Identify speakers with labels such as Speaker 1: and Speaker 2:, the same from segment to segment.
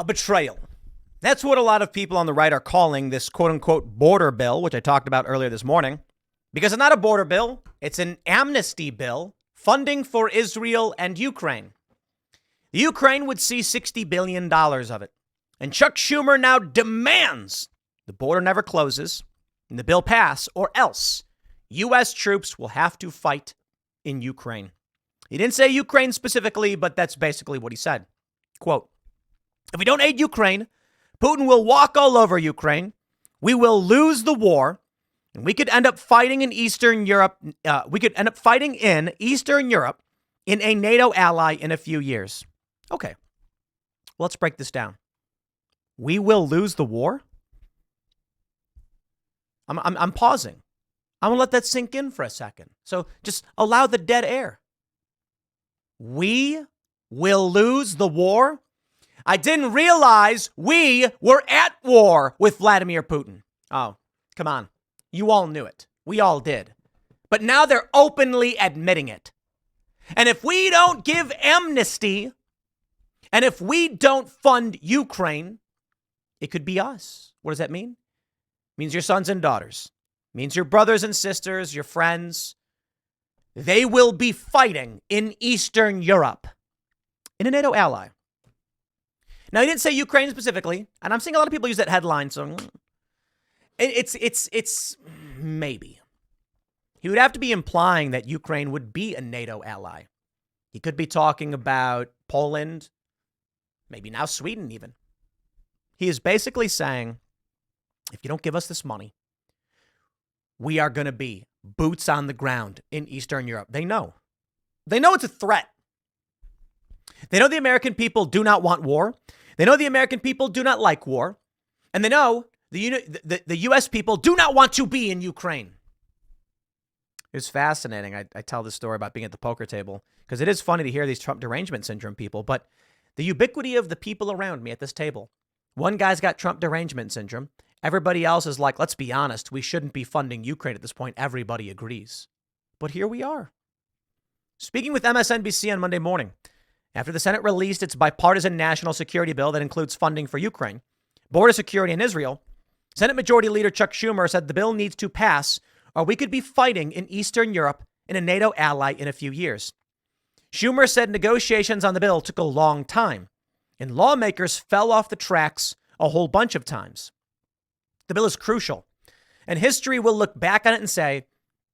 Speaker 1: a betrayal. That's what a lot of people on the right are calling this quote unquote border bill, which I talked about earlier this morning, because it's not a border bill. It's an amnesty bill funding for Israel and Ukraine. The Ukraine would see $60 billion of it. And Chuck Schumer now demands the border never closes and the bill pass, or else U.S. troops will have to fight in Ukraine. He didn't say Ukraine specifically, but that's basically what he said. Quote, if we don't aid Ukraine, Putin will walk all over Ukraine. We will lose the war. And we could end up fighting in Eastern Europe. In a NATO ally in a few years. Okay, let's break this down. We will lose the war. I'm pausing. I'm going to let that sink in for a second. So just allow the dead air. We will lose the war. I didn't realize we were at war with Vladimir Putin. Oh, come on. You all knew it. We all did. But now they're openly admitting it. And if we don't give amnesty, and if we don't fund Ukraine, it could be us. What does that mean? It means your sons and daughters. It means your brothers and sisters, your friends. They will be fighting in Eastern Europe, in a NATO ally. Now, he didn't say Ukraine specifically, and I'm seeing a lot of people use that headline, so it's maybe. He would have to be implying that Ukraine would be a NATO ally. He could be talking about Poland, maybe now Sweden even. He is basically saying, if you don't give us this money, we are going to be boots on the ground in Eastern Europe. They know. They know it's a threat. They know the American people do not want war. They know the American people do not like war. And they know the U.S. people do not want to be in Ukraine. It's fascinating. I tell this story about being at the poker table because it is funny to hear these Trump derangement syndrome people. But the ubiquity of the people around me at this table. One guy's got Trump derangement syndrome. Everybody else is like, let's be honest, we shouldn't be funding Ukraine at this point. Everybody agrees. But here we are. Speaking with MSNBC on Monday morning, after the Senate released its bipartisan national security bill that includes funding for Ukraine, border security, and Israel, Senate Majority Leader Chuck Schumer said the bill needs to pass or we could be fighting in Eastern Europe in a NATO ally in a few years. Schumer said negotiations on the bill took a long time, and lawmakers fell off the tracks a whole bunch of times. The bill is crucial, and history will look back on it and say,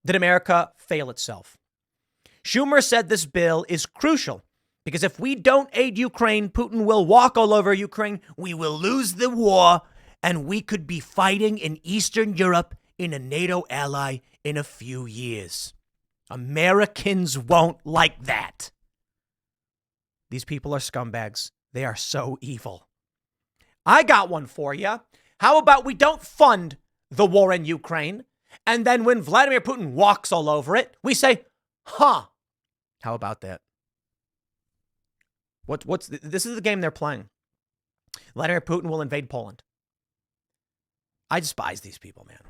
Speaker 1: did America fail itself? Schumer said this bill is crucial because if we don't aid Ukraine, Putin will walk all over Ukraine, we will lose the war, and we could be fighting in Eastern Europe in a NATO ally in a few years. Americans won't like that. These people are scumbags. They are so evil. I got one for you. How about we don't fund the war in Ukraine, and then when Vladimir Putin walks all over it, we say, huh, how about that? This is the game they're playing. Vladimir Putin will invade Poland. I despise these people, man.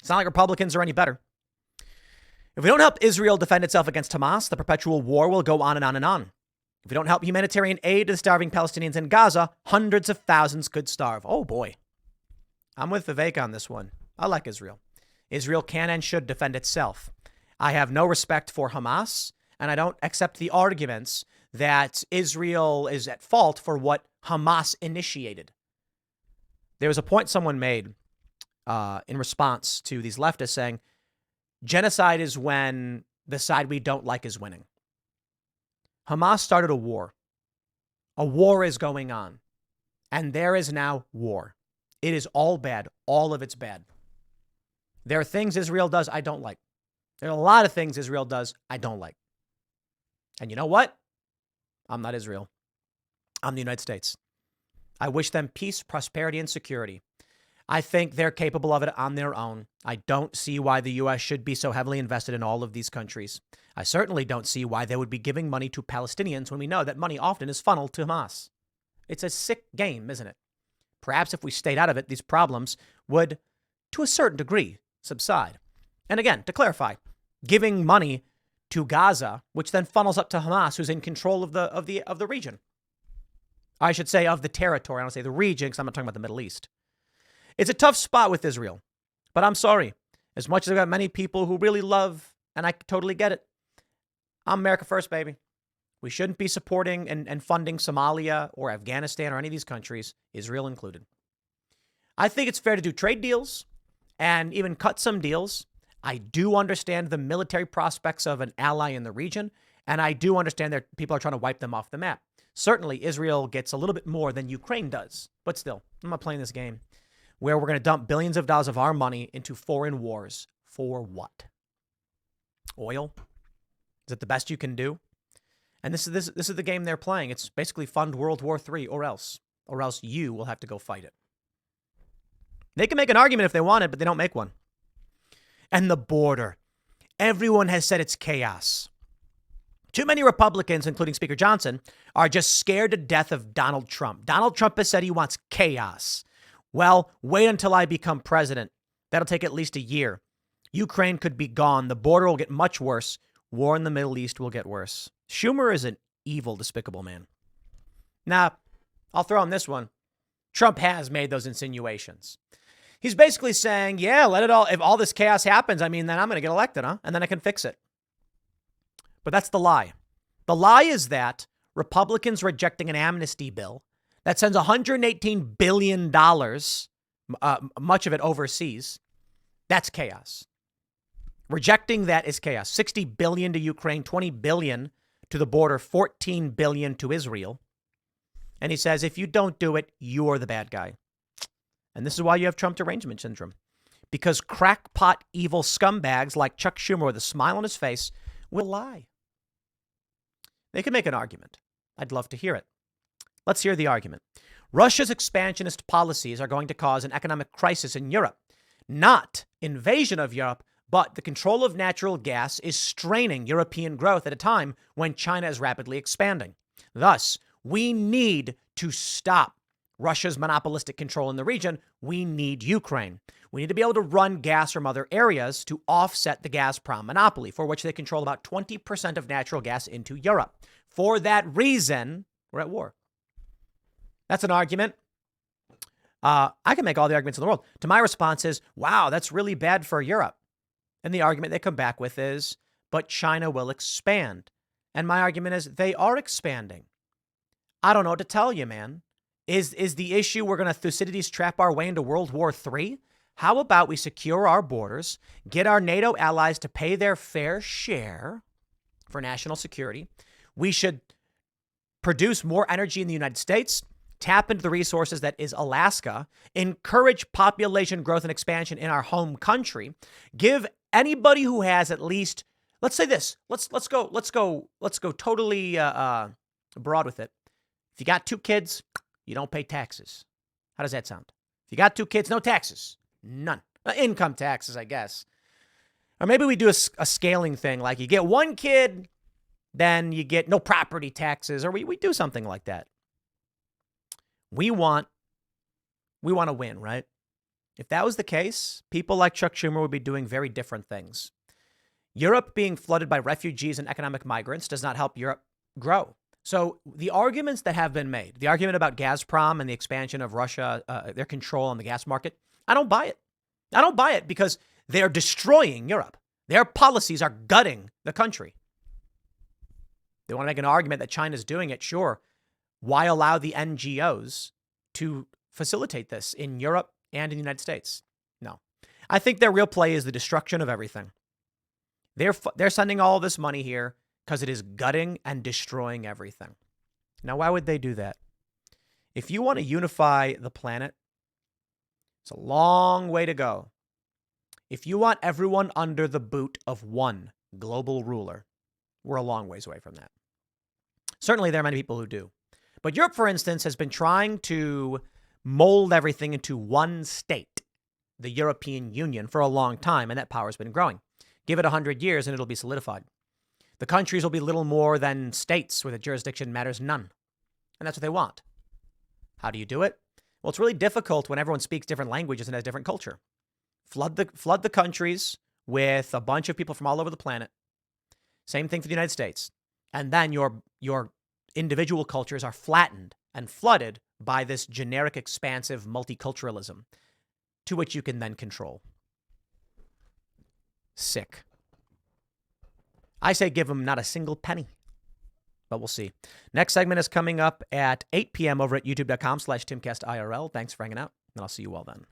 Speaker 1: It's not like Republicans are any better. If we don't help Israel defend itself against Hamas, the perpetual war will go on and on and on. If we don't help humanitarian aid to the starving Palestinians in Gaza, hundreds of thousands could starve. Oh, boy. I'm with Vivek on this one. I like Israel. Israel can and should defend itself. I have no respect for Hamas, and I don't accept the arguments that Israel is at fault for what Hamas initiated. There was a point someone made in response to these leftists saying, genocide is when the side we don't like is winning. Hamas started a war. A war is going on. And there is now war. It is all bad. All of it's bad. There are things Israel does I don't like. There are a lot of things Israel does I don't like. And you know what? I'm not Israel. I'm the United States. I wish them peace, prosperity, and security. I think they're capable of it on their own. I don't see why the U.S. should be so heavily invested in all of these countries. I certainly don't see why they would be giving money to Palestinians when we know that money often is funneled to Hamas. It's a sick game, isn't it? Perhaps if we stayed out of it, these problems would, to a certain degree, subside. And again, to clarify, giving money to Gaza, which then funnels up to Hamas, who's in control of the region. I should say of the territory. I don't say the region because I'm not talking about the Middle East. It's a tough spot with Israel, but I'm sorry. As much as I've got many people who really love, and I totally get it, I'm America first, baby. We shouldn't be supporting and funding Somalia or Afghanistan or any of these countries, Israel included. I think it's fair to do trade deals and even cut some deals. I do understand the military prospects of an ally in the region, and I do understand that people are trying to wipe them off the map. Certainly, Israel gets a little bit more than Ukraine does, but still, I'm not playing this game where we're going to dump billions of dollars of our money into foreign wars. For what? Oil? Is it the best you can do? And this is the game they're playing. It's basically fund World War III or else you will have to go fight it. They can make an argument if they want it, but they don't make one. And the border. Everyone has said it's chaos. Too many Republicans, including Speaker Johnson, are just scared to death of Donald Trump. Donald Trump has said he wants chaos. Well, wait until I become president. That'll take at least a year. Ukraine could be gone. The border will get much worse. War in the Middle East will get worse. Schumer is an evil, despicable man. Now, I'll throw in this one. Trump has made those insinuations. He's basically saying, yeah, let it all, if all this chaos happens, then I'm going to get elected, huh? And then I can fix it. But that's the lie. The lie is that Republicans rejecting an amnesty bill that sends $118 billion, much of it overseas, that's chaos. Rejecting that is chaos. $60 billion to Ukraine, $20 billion to the border, $14 billion to Israel. And he says, if you don't do it, you're the bad guy. And this is why you have Trump derangement syndrome. Because crackpot evil scumbags like Chuck Schumer with a smile on his face will lie. They can make an argument. I'd love to hear it. Let's hear the argument. Russia's expansionist policies are going to cause an economic crisis in Europe. Not invasion of Europe, but the control of natural gas is straining European growth at a time when China is rapidly expanding. Thus, we need to stop Russia's monopolistic control in the region. We need Ukraine. We need to be able to run gas from other areas to offset the Gazprom monopoly, for which they control about 20% of natural gas into Europe. For that reason, we're at war. That's an argument. I can make all the arguments in the world. To my response is, wow, that's really bad for Europe. And the argument they come back with is, but China will expand. And my argument is, they are expanding. I don't know what to tell you, man. Is the issue we're going to Thucydides trap our way into World War III? How about we secure our borders, get our NATO allies to pay their fair share for national security? We should produce more energy in the United States, tap into the resources that is Alaska, encourage population growth and expansion in our home country, give anybody who has at least, let's say this, let's go totally broad with it. If you got 2 kids, you don't pay taxes. How does that sound? If you got 2 kids, no taxes. None. Income taxes, I guess. Or maybe we do a scaling thing, like you get 1 kid, then you get no property taxes, or we do something like that. We want to win, right? If that was the case, people like Chuck Schumer would be doing very different things. Europe being flooded by refugees and economic migrants does not help Europe grow. So the arguments that have been made, the argument about Gazprom and the expansion of Russia, their control on the gas market, I don't buy it. I don't buy it because they're destroying Europe. Their policies are gutting the country. They want to make an argument that China's doing it. Sure. Why allow the NGOs to facilitate this in Europe and in the United States? No. I think their real play is the destruction of everything. They're sending all this money here because it is gutting and destroying everything. Now, why would they do that? If you want to unify the planet, it's a long way to go. If you want everyone under the boot of one global ruler, we're a long ways away from that. Certainly, there are many people who do. But Europe, for instance, has been trying to mold everything into one state, the European Union, for a long time, and that power has been growing. Give it 100 years and it'll be solidified. The countries will be little more than states where the jurisdiction matters none. And that's what they want. How do you do it? Well, it's really difficult when everyone speaks different languages and has different culture. Flood the countries with a bunch of people from all over the planet. Same thing for the United States. And then your individual cultures are flattened and flooded by this generic, expansive multiculturalism to which you can then control. Sick. I say give them not a single penny, but we'll see. Next segment is coming up at 8 p.m. over at youtube.com/TimcastIRL. Thanks for hanging out, and I'll see you all then.